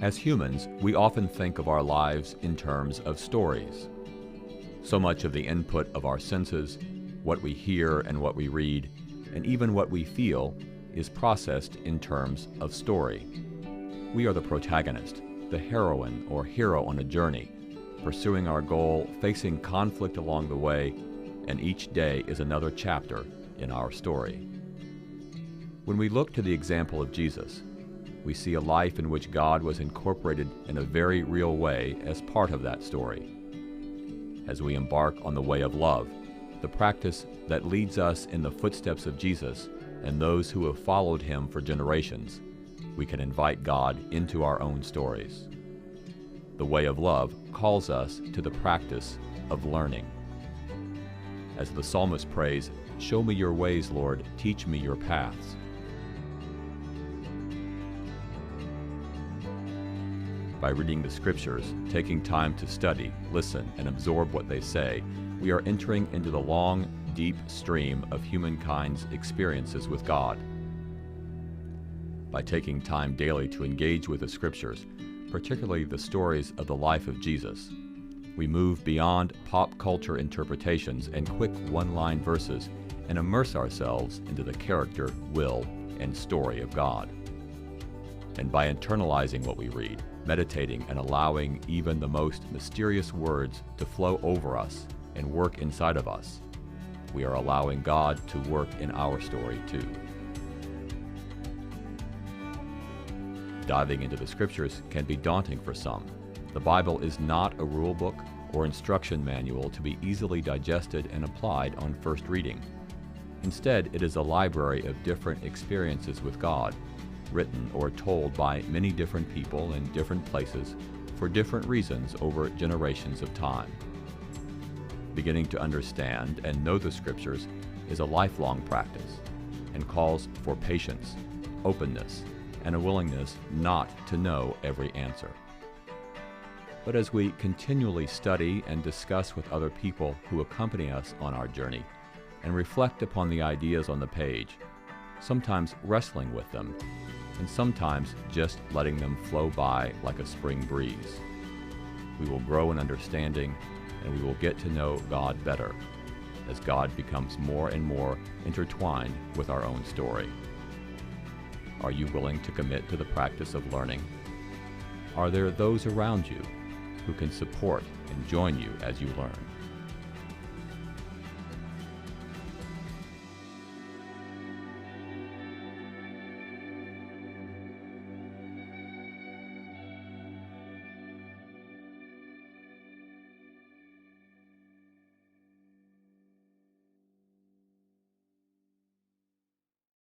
As humans, we often think of our lives in terms of stories. So much of the input of our senses, what we hear and what we read, and even what we feel, is processed in terms of story. We are the protagonist, the heroine or hero on a journey, pursuing our goal, facing conflict along the way, and each day is another chapter in our story. When we look to the example of Jesus, we see a life in which God was incorporated in a very real way as part of that story. As we embark on the way of love, the practice that leads us in the footsteps of Jesus and those who have followed him for generations, we can invite God into our own stories. The way of love calls us to the practice of learning. As the psalmist prays, "Show me your ways, Lord, teach me your paths." By reading the Scriptures, taking time to study, listen, and absorb what they say, we are entering into the long, deep stream of humankind's experiences with God. By taking time daily to engage with the Scriptures, particularly the stories of the life of Jesus, we move beyond pop culture interpretations and quick one-line verses and immerse ourselves into the character, will, and story of God. And by internalizing what we read, meditating and allowing even the most mysterious words to flow over us and work inside of us, we are allowing God to work in our story too. Diving into the Scriptures can be daunting for some. The Bible is not a rule book or instruction manual to be easily digested and applied on first reading. Instead, it is a library of different experiences with God, written or told by many different people in different places for different reasons over generations of time. Beginning to understand and know the Scriptures is a lifelong practice and calls for patience, openness, and a willingness not to know every answer. But as we continually study and discuss with other people who accompany us on our journey and reflect upon the ideas on the page, sometimes wrestling with them, and sometimes just letting them flow by like a spring breeze, we will grow in understanding and we will get to know God better as God becomes more and more intertwined with our own story. Are you willing to commit to the practice of learning? Are there those around you who can support and join you as you learn?